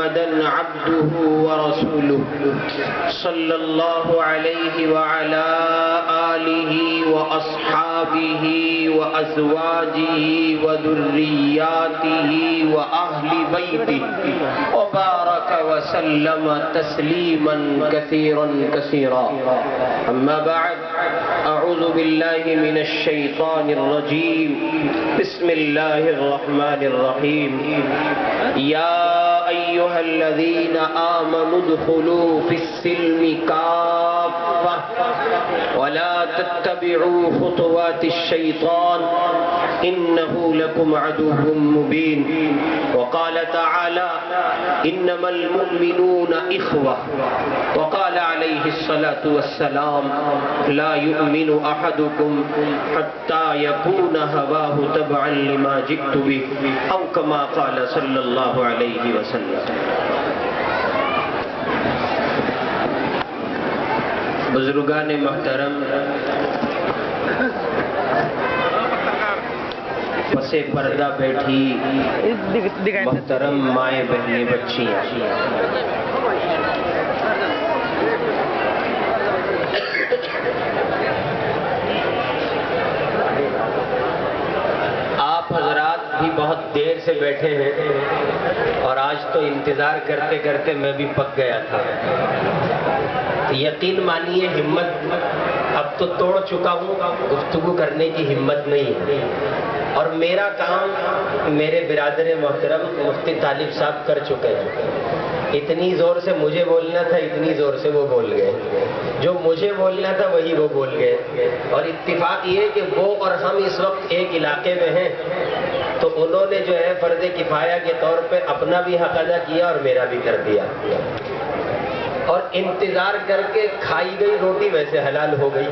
محمدًا عبده ورسوله صلى الله عليه وعلى آله وأصحابه وأزواجه وذرياته وأهل بيته وبارك وسلم تسليما كثيرا كثيرا. أما بعد، أعوذ بالله من الشيطان الرجيم. بسم الله الرحمن الرحيم. يا أيها الذين آمنوا ادخلوا في السلم كافة ولا تتبعوا خطوات الشيطان إنه لكم عدو مبين. وقال تعالى: إنما المؤمنون إخوة. وقال عليه الصلاة والسلام: لا يؤمن أحدكم حتى يكون هواه تبعا لما جئت به، أو كما قال صلى الله عليه وسلم. بزرگان محترم، پس پردہ بیٹھی محترم مائیں بہنیں بچیاں، آپ حضرات بھی بہت دیر سے بیٹھے ہیں اور آج تو انتظار کرتے کرتے میں بھی پک گیا تھا. یقین مانیے ہمت اب تو توڑ چکا ہوں، گفتگو کرنے کی ہمت نہیں ہے. اور میرا کام میرے برادر محترم مفتی طالب صاحب کر چکے ہیں. اتنی زور سے مجھے بولنا تھا، اتنی زور سے وہ بول گئے. جو مجھے بولنا تھا وہی وہ بول گئے. اور اتفاق یہ کہ وہ اور ہم اس وقت ایک علاقے میں ہیں، تو انہوں نے جو ہے فرض کفایہ کے طور پہ اپنا بھی حق ادا کیا اور میرا بھی کر دیا. اور انتظار کر کے کھائی گئی روٹی ویسے حلال ہو گئی.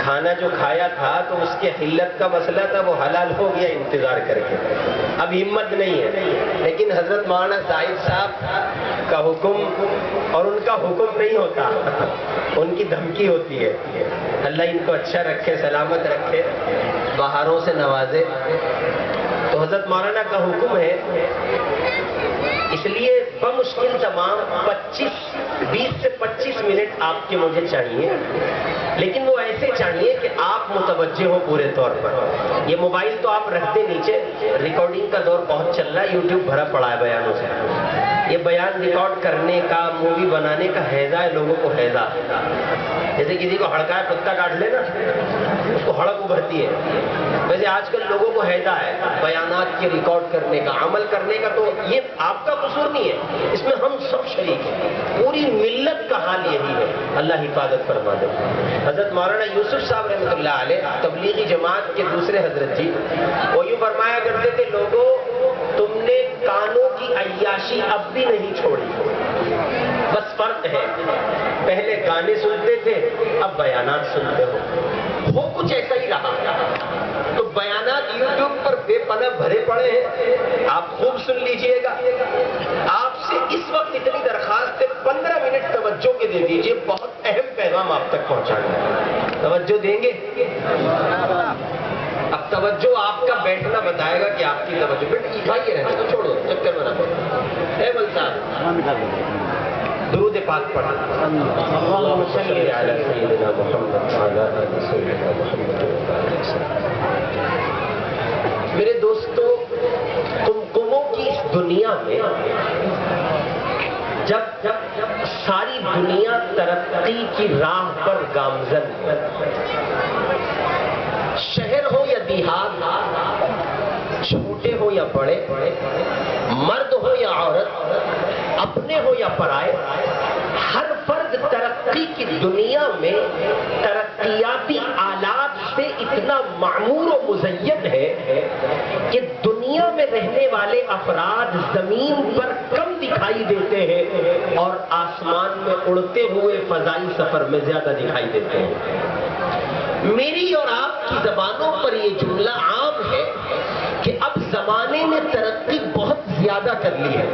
کھانا جو کھایا تھا تو اس کے حلت کا مسئلہ تھا، وہ حلال ہو گیا انتظار کر کے. اب ہمت نہیں ہے، لیکن حضرت مولانا زاہد صاحب کا حکم اور ان کا حکم نہیں ہوتا، ان کی دھمکی ہوتی ہے. اللہ ان کو اچھا رکھے، سلامت رکھے، بہاروں سے نوازے. تو حضرت مولانا کا حکم ہے، اس لیے بمشکل تمام 20 سے 25 منٹ آپ کے مجھے چاہیے، لیکن وہ ایسے چاہیے کہ آپ متوجہ ہو پورے طور پر. یہ موبائل تو آپ رکھ دیں نیچے، ریکارڈنگ کا دور بہت چل رہا ہے، یوٹیوب بھرا پڑا ہے بیانوں سے. یہ بیان ریکارڈ کرنے کا، مووی بنانے کا حیضہ ہے، لوگوں کو حیضہ. جیسے کسی کو ہڑکا ہے، کتا کاٹ لے نا، اس کو ہڑک ابھرتی ہے. ویسے آج کل لوگوں کو حیضہ ہے بیانات کے ریکارڈ کرنے کا، عمل کرنے کا. تو یہ آپ کا قصور نہیں ہے، اس میں ہم سب شریک ہیں. پوری ملت کا حال یہی ہے. اللہ حفاظت فرما دے. حضرت مولانا یوسف صاحب رحمۃ اللہ علیہ تبلیغی جماعت کے دوسرے حضرت جی، وہ یوں فرمایا کرتے تھے: لوگوں، تم نے کانوں کی عیاشی اب بھی نہیں چھوڑی، بس فرق ہے، پہلے گانے سنتے تھے، اب بیانات سنتے ہو. وہ کچھ ایسا ہی رہا. تو بیانات یوٹیوب پر بے پناہ بھرے پڑے ہیں، آپ خوب سن لیجئے گا. آپ سے اس وقت اتنی درخواست ہے، 15 منٹ توجہ کے دے دیجئے، بہت اہم پیغام آپ تک پہنچانا ہے. توجہ دیں گے؟ اب توجہ آپ کا بیٹھنا بتائے گا کہ آپ کی توجہ. بیٹھ اٹھائیے رہنے تو چھوڑو، چکر میں نہ پڑو. اے بل صاحب درود پاک پڑھا. اللہم صلی علی سیدنا محمد وعلی آل سیدنا محمد. میرے دوستو، قمقموں کی اس دنیا میں جب ساری دنیا ترقی کی راہ پر گامزن ہے، شہر ہو یا دیہات، چھوٹے ہو یا بڑے، مرد ہو یا عورت، اپنے ہو یا پرائے، ہر فرد ترقی کی دنیا میں ترقیاتی آلات سے اتنا معمور و مزین ہے کہ دنیا میں رہنے والے افراد زمین پر کم دکھائی دیتے ہیں اور آسمان میں اڑتے ہوئے فضائی سفر میں زیادہ دکھائی دیتے ہیں. میری اور آپ کی زبانوں پر یہ جملہ عام ہے کہ اب زمانے نے ترقی بہت زیادہ کر لی ہے.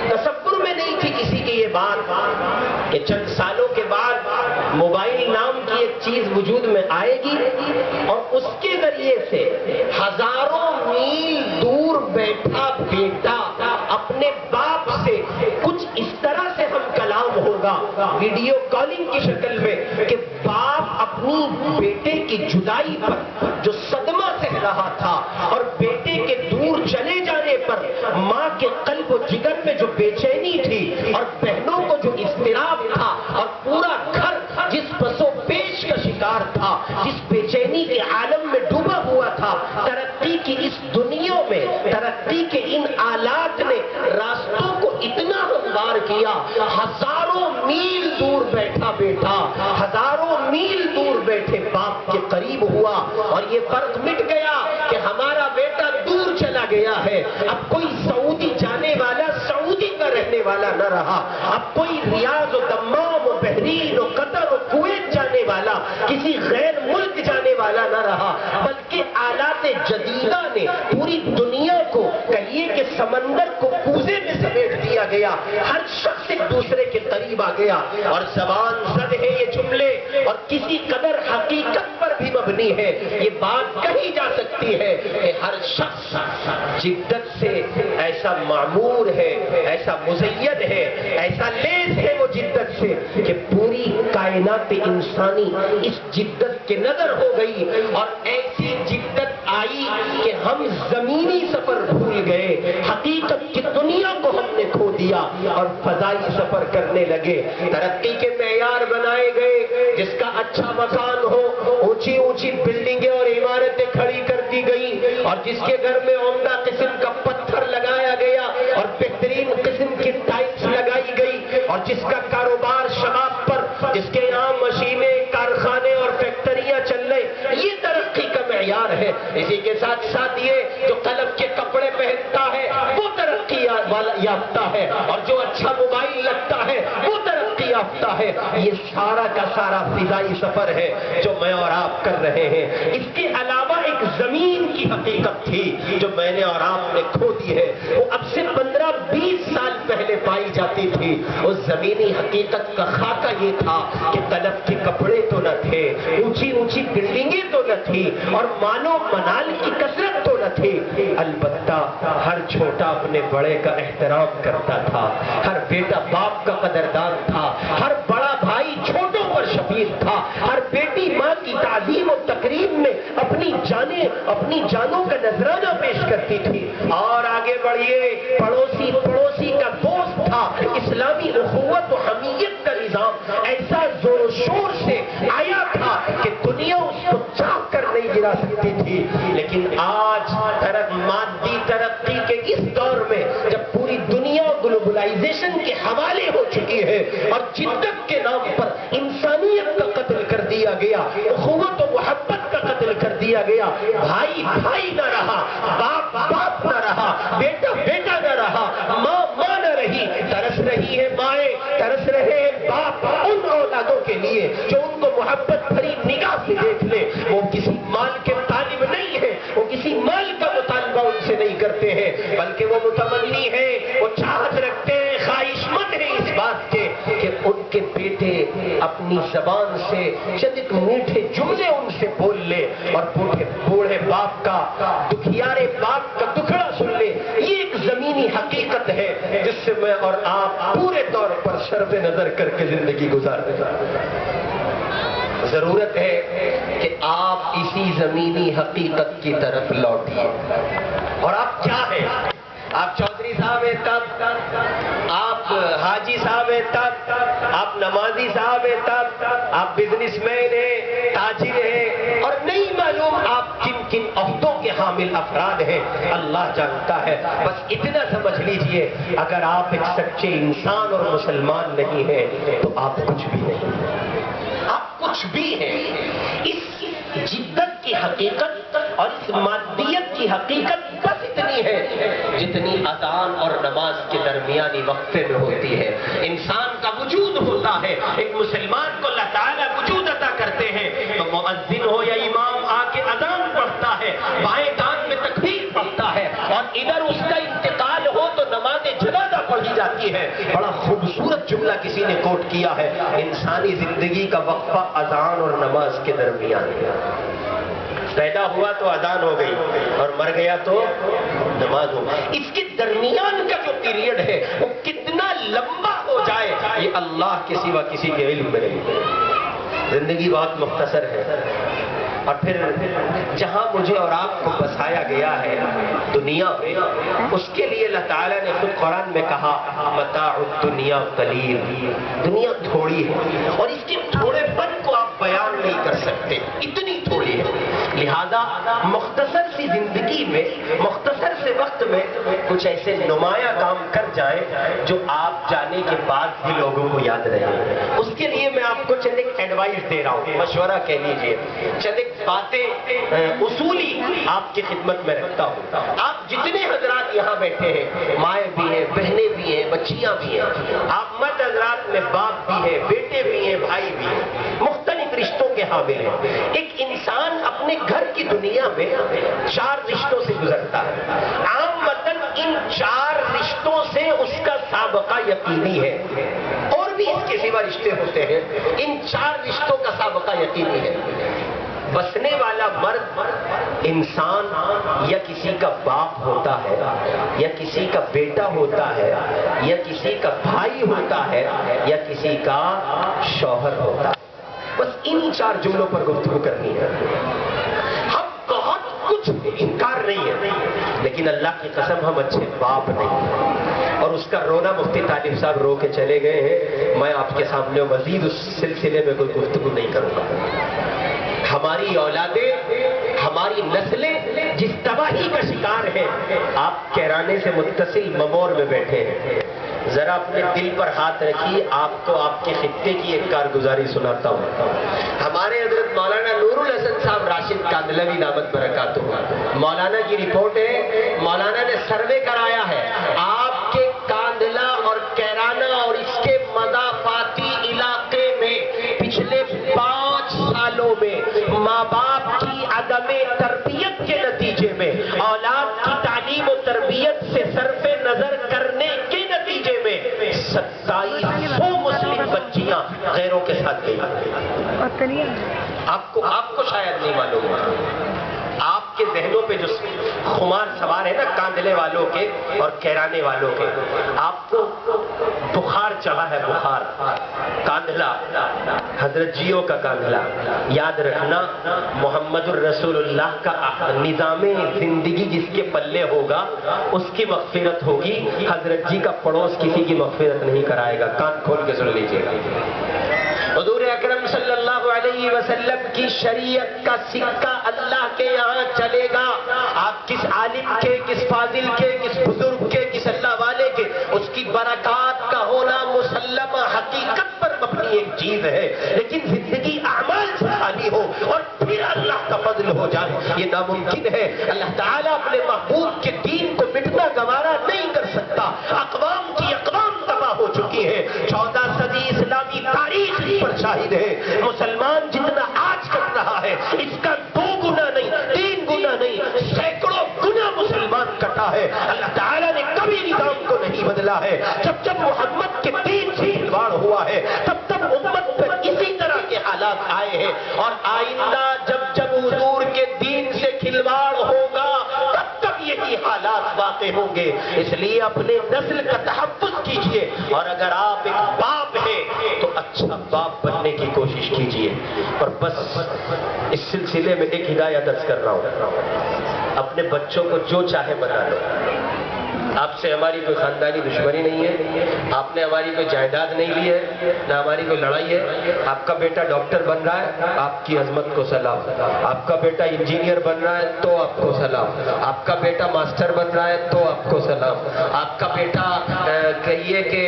تصور میں نہیں تھی کسی کی یہ بات کہ چند سالوں کے بعد موبائل نام کی ایک چیز وجود میں آئے گی اور اس کے ذریعے سے ہزاروں میل دور بیٹھا بیٹا اپنے باپ سے کچھ اس طرح سے ہم کلام ہوگا ویڈیو کالنگ کی شکل میں کہ باپ اپنی بیٹے کی جدائی پر جو صدمہ سہ رہا تھا اور بیٹے کے دور چلے جانے پر ماں کے قلب و جگر میں جو بے چینی تھی اور بہنوں کو جو اضطراب تھا اور پورا گھر جس پس و پیش کا شکار تھا، جس بے چینی کے عالم میں ڈوبا ہوا تھا، ترقی کی اس دنیا میں ترقی کے ان آلات نے راستوں کو اتنا ہموار کیا، ہزاروں میل دور بیٹھا بیٹا ہزاروں میل دور بیٹھے باپ کے قریب ہوا، اور یہ فرق مٹ گیا کہ ہمارا بیٹا دور چلا گیا ہے۔ اب کوئی سعودی جانے والا سعودی کا رہنے والا نہ رہا، اب کوئی ریاض و دمام و بحرین و قطر و کویت جانے والا کسی غیر ملک جانے والا نہ رہا، بلکہ آلات جدیدہ نے پوری دنیا کو کہیے کہ سمندر کو کوزے میں سمیٹ دیا گیا، ہر شخص ایک دوسرے کے قریب آ گیا، اور زبان زد ہے یہ جملے اور کسی قدر حقیقت پر بھی مبنی ہے۔ یہ بات کہی جا سکتی ہے کہ ہر شخص جدت سے ایسا معمور ہے، ایسا مزین ہے، ایسا لیس ہے وہ جدت سے کہ پوری کائنات انسانی اس جدت کے نظر ہو گئی، اور ایسی جدت آئی کہ ہم زمینی سفر بھول گئے، حقیقت کی دنیا کو ہم نے کھو دیا اور فضائی سفر کرنے لگے۔ ترقی کے معیار بنائے گئے، جس کا اچھا مکان ہو اونچی اونچی بلڈنگیں اور عمارتیں کھڑی کر دی گئی، اور جس کے گھر میں عمدہ قسم کا پتھر لگایا گیا اور بہترین قسم کی ٹائلس لگائی گئی، اور جس کا کاروبار شباب پر، جس کے یہاں مشینیں، کارخانے اور فیکٹریاں چل رہے، یہ ترقی کا معیار ہے۔ اسی کے ساتھ ساتھ یہ جو قلب کے کپڑے پہنتا ہے وہ ترقی یافتہ ہے، اور جو اچھا موبائل لگتا ہے وہ ترقی یافتہ ہے۔ یہ سارا کا سارا فضائی سفر ہے جو میں اور آپ کر رہے ہیں۔ اس کے علاوہ ایک زمین کی حقیقت تھی جو میں نے اور آپ نے کھو دی ہے، وہ اب سے 15-20 سال پہلے پائی جاتی تھی۔ اس زمینی حقیقت کا خاکہ یہ تھا کہ طلب کے کپڑے تو نہ تھے، اونچی اونچی بلڈنگیں تو نہ تھی، اور مانو منال کی کثرت تو نہ تھی، البتہ ہر چھوٹا اپنے بڑے کا احترام کرتا تھا، ہر بیٹا باپ کا قدردان تھا، ہر بڑا بھائی چھوٹوں پر شفیق تھا، ہر بیٹی ماں کی تعظیم و تقریب میں اپنی جانوں کا نذرانہ پیش کرتی تھی۔ اور آگے بڑھیے، پڑوسی کا دوست تھا، اسلامی اخوت و حمیت کا نظام ایسا زور و شور سے آیا تھا کہ دنیا اس کو چاک کر نہیں گرا سکتی تھی۔ لیکن آج مادی ترقی کے اس دور میں جب پوری دنیا گلوبلائزیشن کے حوالے ہو چکی ہے اور جدت کے نام پر انسانیت کا قتل کر دیا گیا، اخوت و محبت کا قتل کر دیا گیا، بھائی بھائی نہ رہا، باپ باپ نہ رہا، بیٹا بیٹا نہ رہا، ماں ماں نہ رہی، ترس رہی ہے مائیں، ترس رہے ہیں باپ ان اولادوں کے لیے جو ان کو محبت بھری نگاہ سے دیکھ لے۔ وہ کسی مال کے طالب نہیں ہے، وہ کسی مال کا مطالبہ ان سے نہیں کرتے ہیں، بلکہ وہ متمنی ہے، وہ چاہت رکھتے ہیں، خواہش مند ہیں اس بات کے کہ ان کے بیٹے اپنی زبان سے چند ایک میٹھے جملے ان سے بول لے اور بوڑھے باپ کا، دکھیارے باپ کا دکھڑا سن لے۔ یہ ایک زمینی حقیقت ہے جس سے میں اور آپ پورے طور پر صرف نظر کر کے زندگی گزارتے ہیں۔ ضرورت ہے کہ آپ اسی زمینی حقیقت کی طرف لوٹیے۔ اور آپ کیا ہیں؟ آپ چودھری صاحب ہیں تب، آپ حاجی صاحب ہیں تب، آپ نمازی صاحب ہیں تب، آپ بزنس مین ہیں، تاجر ہیں، اور نہیں معلوم آپ کن کن عہدوں کے حامل افراد ہیں، اللہ جانتا ہے۔ بس اتنا سمجھ لیجئے، اگر آپ ایک سچے انسان اور مسلمان نہیں ہیں تو آپ کچھ بھی نہیں، آپ کچھ بھی ہیں۔ اس جدت کی حقیقت اور اس مادیت کی حقیقت بس اتنی ہے جتنی اذان اور نماز کے درمیانی وقفے میں ہوتی ہے۔ انسان کا وجود ہوتا ہے، ایک مسلمان کو اللہ تعالیٰ وجود عطا کرتے ہیں تو مؤذن ہو یا امام آ کے اذان پڑھتا ہے، بائیں کان میں تکبیر پڑھتا ہے، اور ادھر اس کا انتقال ہو تو نماز جنازہ پڑھی جاتی ہے۔ بڑا خوبصورت جملہ کسی نے کوٹ کیا ہے، انسانی زندگی کا وقفہ اذان اور نماز کے درمیان ہے۔ پیدا ہوا تو اذان ہو گئی اور مر گیا تو نماز ہو گئی. اس کے درمیان کا جو پیریڈ ہے وہ کتنا لمبا ہو جائے یہ اللہ کے سوا کسی کے علم میں نہیں. زندگی بہت مختصر ہے. اور پھر جہاں مجھے اور آپ کو بسایا گیا ہے دنیا میں، اس کے لیے اللہ تعالیٰ نے خود قرآن میں کہا متاع الدنیا قلیل. دنیا تھوڑی ہے اور اس کے تھوڑے پن کو آپ بیان نہیں کر سکتے، اتنی تھوڑی ہے. لہذا مختصر سی زندگی میں، مختصر سے وقت میں کچھ ایسے نمایاں کام کر جائیں جو آپ جانے کے بعد بھی لوگوں کو یاد رہے. اس کے لیے میں آپ کو چند ایک ایڈوائز دے رہا ہوں، مشورہ کہہ لیجئے، چند ایک باتیں اصولی آپ کی خدمت میں رکھتا ہوں. آپ جتنے حضرات یہاں بیٹھے ہیں، مائیں بھی ہیں، بہنیں بھی ہیں، بچیاں بھی ہیں، آپ مرد حضرات میں باپ بھی ہیں، بیٹے بھی ہیں، بھائی بھی ہیں، مختلف رشتوں کے حامل ہیں. ایک انسان اپنے گھر کی دنیا میں 4 رشتوں سے گزرتا ہے. عام مطلب ان 4 رشتوں سے اس کا سابقہ یقینی ہے. اور بھی اس کے سوا رشتے ہوتے ہیں، ان 4 رشتوں کا سابقہ یقینی ہے. بسنے والا مرد انسان یا کسی کا باپ ہوتا ہے، یا کسی کا بیٹا ہوتا ہے، یا کسی کا بھائی ہوتا ہے، یا کسی کا شوہر ہوتا ہے. بس انہی 4 جملوں پر گفتگو کرنی ہے. ہم بہت کچھ انکار نہیں ہے، لیکن اللہ کی قسم ہم اچھے باپ نہیں. اور اس کا رونا مفتی طالب صاحب رو کے چلے گئے ہیں. میں آپ کے سامنے مزید اس سلسلے میں کوئی گفتگو نہیں کروں گا. ہماری اولادیں، ہماری نسلیں جس تباہی کا شکار ہیں. آپ کیرانے سے متصل ممور میں بیٹھے ہیں، ذرا اپنے دل پر ہاتھ رکھیے. آپ کو آپ کے خطے کی ایک کارگزاری سناتا ہوں. ہمارے حضرت مولانا نور الحسن صاحب راشد کاندھلوی دامت برکاتہ، مولانا کی رپورٹ ہے، مولانا نے سروے کرایا ہے. آپ کے کاندھلا اور کیرانہ اور اس کے مضافاتی علاقے میں پچھلے 5 سالوں میں ماں باپ کی عدم تربیت کے نتیجے میں، اولاد کی تعلیم و تربیت سے صرف نظر کرنے کے نتیجے میں 2700 مسلم بچیاں غیروں کے ساتھ گئی. آپ کو شاید نہیں معلوم ہے. آپ کے ذہنوں پہ جو خمار سوار ہے نا کاندھلے والوں کے اور کیرانے والوں کے، آپ کو بخار چڑھا ہے، بخار. کاندھلا حضرت جیو کا کاندھلا. یاد رکھنا محمد الرسول اللہ کا نظام زندگی جس کے پلے ہوگا اس کی مغفرت ہوگی. حضرت جی کا پڑوس کسی کی مغفرت نہیں کرائے گا. کان کھول کے سن لیجیے گا. حضور اکرم صلی اللہ علیہ وسلم کی شریعت کا سکہ اللہ کے یہاں چلے گا. آپ کس عالم کے، کس فاضل کے، کس بزرگ کے، کس اللہ والے کے، اس کی برکات کا ہونا مسلمہ حقیقت پر مبنی ایک چیز ہے. لیکن زندگی اعمال سے خالی ہو اور پھر اللہ کا فضل ہو جائے یہ ناممکن ہے. اللہ تعالیٰ اپنے محبوب کے دین کو مٹنا گوارا نہیں کر سکتا. اقوام کی اقوام تباہ ہو چکی ہے. 14 صدی اسلامی تاریخ پر شاہد ہے. مسلمان جتنا آج کر رہا ہے اس کا 2 گنا نہیں، 3 گنا نہیں، سینکڑوں گنا مسلمان کٹا ہے. اللہ تعالیٰ نے کبھی نظام کو نہیں بدلا ہے. جب محمد کے دین سے کھلواڑ ہوا ہے تب امت پر اسی طرح کے حالات آئے ہیں. اور آئندہ جب حضور کے دین سے کھلواڑ ہوگا تب یہی حالات واقع ہوں گے. اس لیے اپنے نسل کا تحفظ کیجئے. اور اگر آپ ایک باپ ہیں تو اچھا باپ بننے کی کوشش کیجئے. اور بس اس سلسلے میں ایک ہدایت عرض کر رہا ہوں، اپنے بچوں کو جو چاہے بتا دو. آپ سے ہماری کوئی خاندانی دشمنی نہیں ہے، آپ نے ہماری کوئی جائیداد نہیں لی ہے، نہ ہماری کوئی لڑائی ہے. آپ کا بیٹا ڈاکٹر بن رہا ہے، آپ کی عظمت کو سلام. آپ کا بیٹا انجینئر بن رہا ہے تو آپ کو سلام. آپ کا بیٹا ماسٹر بن رہا ہے تو آپ کو سلام. آپ کا بیٹا کہیے کہ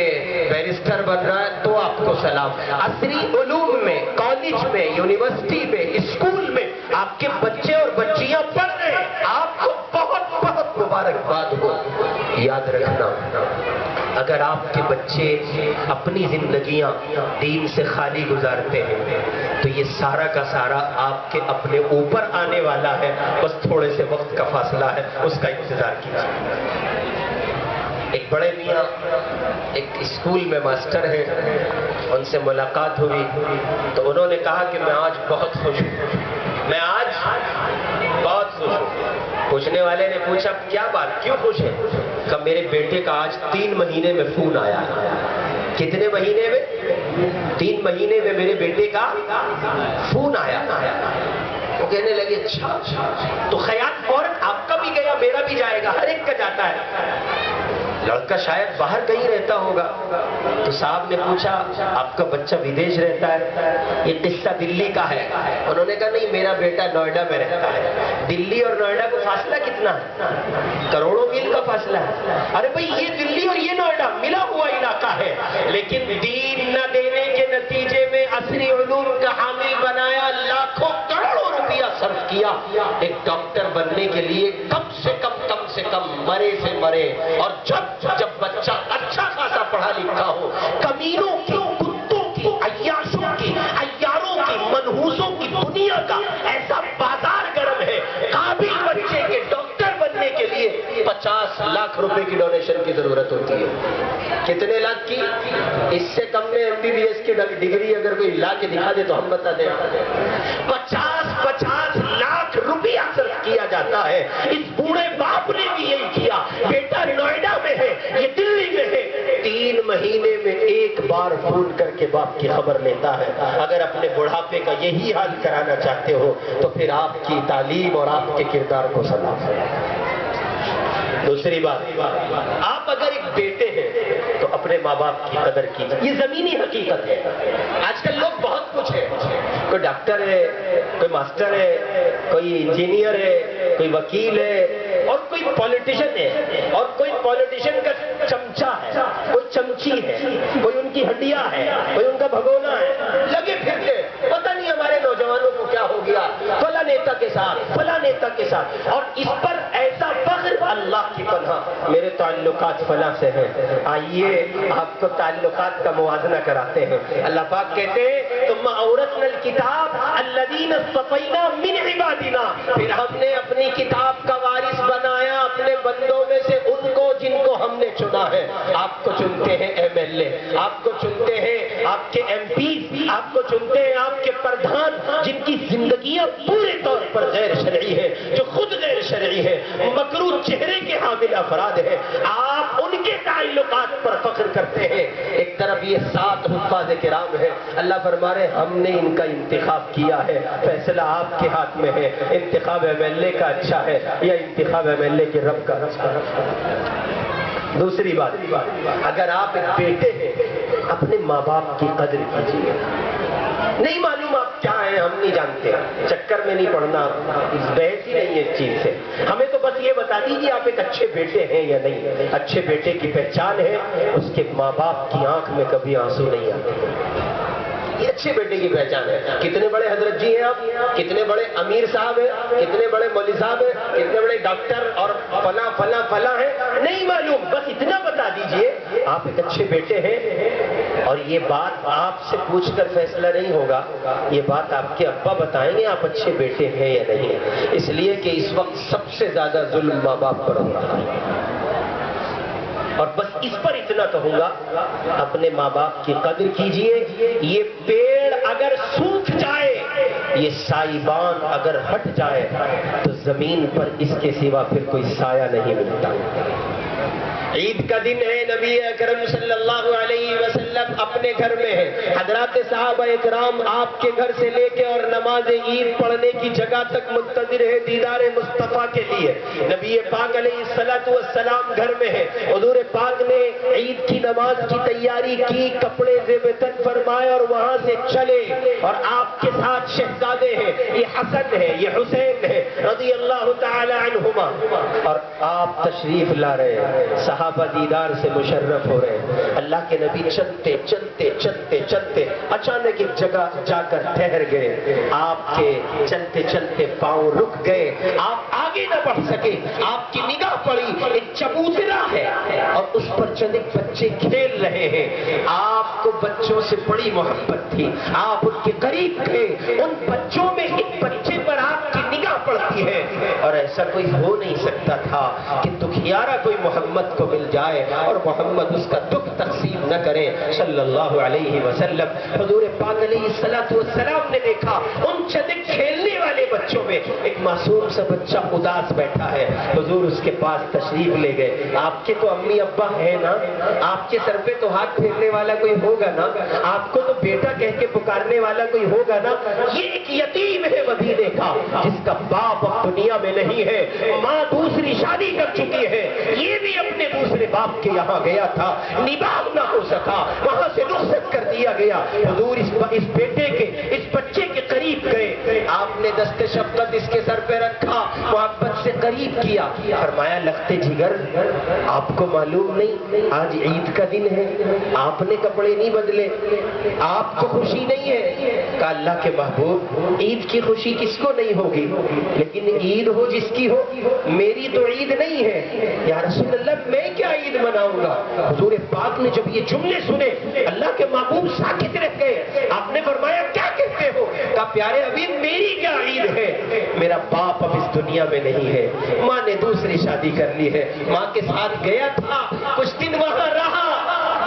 بیرسٹر بن رہا ہے تو آپ کو سلام. عصری علوم میں، کالج میں، یونیورسٹی میں، اسکول میں آپ کے بچے اور بچیاں پڑھ رہے ہیں، آپ کو بہت بہت مبارکباد ہو. یاد رکھنا اگر آپ کے بچے اپنی زندگیاں دین سے خالی گزارتے ہیں تو یہ سارا کا سارا آپ کے اپنے اوپر آنے والا ہے. بس تھوڑے سے وقت کا فاصلہ ہے، اس کا انتظار کیجیے. ایک بڑے میاں ایک اسکول میں ماسٹر ہیں، ان سے ملاقات ہوئی تو انہوں نے کہا کہ میں آج بہت خوش ہوں. میں آج پوچھنے والے نے پوچھا کیا بات، کیوں خوش ہے؟ کہ میرے بیٹے کا آج 3 مہینے میں فون آیا ہے۔ کتنے مہینے میں؟ 3 مہینے میں میرے بیٹے کا فون آیا۔ وہ کہنے لگے اچھا، تو خیال فوراً آپ کا بھی گیا، میرا بھی جائے گا، ہر ایک کا جاتا ہے۔ لڑکا شاید باہر کہیں رہتا ہوگا، تو صاحب نے پوچھا آپ کا بچہ ودیش رہتا ہے؟ یہ قصہ دلی کا ہے۔ انہوں نے کہا نہیں، میرا بیٹا نوئیڈا میں رہتا ہے۔ دلی اور نوئیڈا کا فاصلہ کتنا ہے؟ کروڑوں میل کا فاصلہ ہے۔ ارے بھائی یہ دلی اور یہ نوئیڈا ملا ہوا علاقہ ہے، لیکن دین نہ دینے کے نتیجے میں عصری علوم کا حامل بنایا، لاکھوں کروڑوں روپیہ صرف کیا ایک ڈاکٹر بننے کے لیے، کم سے کم مرے سے مرے۔ اور جب بچہ اچھا خاصا پڑھا لکھا ہو، کمینوں کی، کتوں کی، عیاشوں کی، عیاروں کی، منحوسوں کی دنیا کا ایسا بازار گرم ہے، قابل بچے کے ڈاکٹر بننے کے لیے 50 لاکھ روپے کی ڈونیشن کی ضرورت ہوتی ہے۔ کتنے لاکھ کی؟ اس سے کم میں MBBS کی ڈگری اگر کوئی لا کے دکھا دے تو ہم بتا دیں۔ 50 لاکھ روپیہ صرف کیا جاتا ہے۔ اس بوڑھے باپ نے بھی یہی کیا، بیٹا نوئیڈا میں ہے، یہ دلی میں ہے، 3 مہینے میں ایک بار فون کر کے باپ کی خبر لیتا ہے۔ اگر اپنے بڑھاپے کا یہی حال کرانا چاہتے ہو تو پھر آپ کی تعلیم اور آپ کے کردار کو سلام۔ دوسری بات، آپ اگر ایک بیٹے ہیں تو اپنے ماں باپ کی قدر کیجیے، یہ زمینی حقیقت ہے۔ آج کل لوگ بہت کچھ ہے، کوئی ڈاکٹر ہے، کوئی ماسٹر ہے، کوئی انجینئر ہے، کوئی وکیل ہے، اور کوئی پولیٹیشن ہے، اور کوئی پولیٹیشن کا چمچہ ہے، کوئی چمچی ہے، کوئی ان کی ہڈیاں ہے، کوئی ان کا بھگونا ہے، لگے پھرتے پتہ نہیں ہمارے نوجوانوں کو کیا ہو گیا، فلاں نیتا کے ساتھ، فلاں نیتا کے ساتھ، اور اس پر ایسا فخر، اللہ کی پناہ میرے تعلقات فلاں سے ہیں۔ آئیے آپ کو تعلقات کا موازنہ کراتے ہیں۔ اللہ پاک کہتے ہیں ثم اورثنا الکتاب الذین اصطفینا من عبادنا، پھر ہم نے اپنی کتاب کا وارث بنایا اپنے بندوں میں سے ان کو جن کو ہم نے چنا ہے۔ آپ کو چنتے ہیں MLA، آپ کو چنتے ہیں آپ کے MP، آپ کو چنتے ہیں آپ کے پردھان، جن کی زندگیاں پورے طور پر غیر شرعی ہے، جو خود غیر شرعی ہے، مکروہ چہرے کے حامل افراد ہیں، آپ ان کے تعلقات پر فخر کرتے ہیں۔ ایک طرف یہ 7 حفاظ کرام ہیں، اللہ فرما رہے ہم نے ان کا انتخاب کیا ہے، فیصلہ آپ کے ہاتھ میں ہے، انتخاب MLA کا اچھا ہے یا انتخاب MLA کے رب کا اچھا ہے۔ دوسری بات، اگر آپ ایک بیٹے ہیں اپنے ماں باپ کی قدر کیجیے۔ نہیں معلوم آپ کیا ہیں، ہم نہیں جانتے، چکر میں نہیں پڑنا، بحث ہی نہیں ہے اس چیز سے، ہمیں تو بس یہ بتا دیجیے آپ ایک اچھے بیٹے ہیں یا نہیں۔ اچھے بیٹے کی پہچان ہے اس کے ماں باپ کی آنکھ میں کبھی آنسو نہیں آتے، یہ اچھے بیٹے کی پہچان ہے۔ کتنے بڑے حضرت جی ہیں آپ، کتنے بڑے امیر صاحب ہیں، کتنے بڑے مولوی صاحب ہیں، کتنے بڑے ڈاکٹر اور فلاں فلاں فلاں ہیں، نہیں معلوم، بس اتنا بتا دیجئے آپ ایک اچھے بیٹے ہیں۔ اور یہ بات آپ سے پوچھ کر فیصلہ نہیں ہوگا، یہ بات آپ کے ابا بتائیں گے آپ اچھے بیٹے ہیں یا نہیں، اس لیے کہ اس وقت سب سے زیادہ ظلم ماں باپ پر ہو رہا ہے۔ اور بس اس پر اتنا کہوں گا، اپنے ماں باپ کی قدر کیجئے۔ یہ پیڑ اگر سوکھ جائے، یہ سائبان اگر ہٹ جائے تو زمین پر اس کے سوا پھر کوئی سایہ نہیں ملتا۔ عید کا دن ہے، نبی اکرم صلی اللہ علیہ وسلم اپنے گھر میں ہے، حضرات صحابہ اکرام آپ کے گھر سے لے کے اور نماز عید پڑھنے کی جگہ تک منتظر ہے دیدار مصطفیٰ کے لیے۔ نبی پاک علیہ السلام گھر میں ہے، حضور پاک نے عید کی نماز کی تیاری کی، کپڑے زیب تن فرمائے اور وہاں سے چلے، اور آپ کے ساتھ شہزادے ہیں، یہ حسن ہے، یہ حسین ہے رضی اللہ تعالی عنہما، اور آپ تشریف لا رہے ہیں، صحابہ دیدار سے مشرف ہو رہے ہیں۔ اللہ کے نبی چلتے چلتے چلتے چلتے اچانک ایک جگہ جا کر ٹھہر گئے، آپ کے چلتے چلتے پاؤں رک گئے، آپ آگے نہ بڑھ سکے، آپ کی نگاہ پڑی ایک چبوترا ہے اور اس پر چند ایک بچے کھیل رہے ہیں، آپ کو بچوں سے بڑی محبت تھی، آپ ان کے قریب تھے، ان بچوں میں ایک بچے پر آپ کی نگاہ پڑتی ہے، اور ایسا کوئی ہو نہیں سکتا تھا کہ دکھیارا کوئی محمد کو مل جائے اور محمد اس کا دکھ تقسیم نہ کریں صلی اللہ علیہ وسلم۔ حضور پاک علیہ السلام نے دیکھا ان چند کھیلنے والے بچوں میں ایک معصوم سا بچہ اداس بیٹھا ہے، حضور اس کے پاس تشریف لے گئے۔ آپ کے تو امی ابا ہے نا، آپ کے سر پہ تو ہاتھ پھیرنے والا کوئی ہوگا نا، آپ کو تو بیٹا کہہ کے پکارنے والا کوئی ہوگا نا۔ یہ ایک یتیم ہے مدینے کا جس کا باپ اب دنیا میں نہیں ہے، ماں دوسری شادی کر چکی ہے، یہ بھی اپنے دوسرے باپ کے یہاں گیا تھا، نباہ نہ ہو سکا، وہاں سے رخصت کر دیا گیا۔ حضور اس بیٹے کے اس بچے کے قریب گئے، آپ نے دست شفقت اس کے سر پہ رکھا، محبت سے قریب کیا، فرمایا لختے جگر آپ کو معلوم نہیں آج عید کا دن ہے، آپ نے کپڑے نہیں بدلے، آپ کو خوشی نہیں ہے؟ کہا اللہ کے محبوب عید کی خوشی کس کو نہیں ہوگی، لیکن عید ہو جس کی ہو، میری تو عید نہیں ہے۔ یا رسول اللہ میں کیا عید مناؤں گا؟ حضور پاک نے جب یہ جملے سنے اللہ کے محبوب ساکت رہ گئے۔ آپ نے فرمایا کیا کہتے ہو؟ کہا پیارے حبیب میری کیا عید ہے، میرا باپ اب اس دنیا میں نہیں ہے، ماں نے دوسری شادی کر لی ہے، ماں کے ساتھ گیا تھا، کچھ دن وہاں رہا،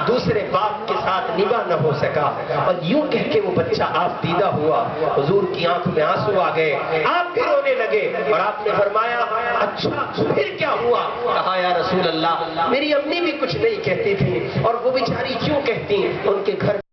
دوسرے باپ کے ساتھ نباہ نہ ہو سکا، اور یوں کہہ کے وہ بچہ آپ دیدہ ہوا۔ حضور کی آنکھ میں آنسو آ گئے، آپ بھی رونے لگے، اور آپ نے فرمایا اچھا پھر کیا ہوا؟ کہا یا رسول اللہ میری امی بھی کچھ نہیں کہتی تھی، اور وہ بیچاری کیوں کہتی، ان کے گھر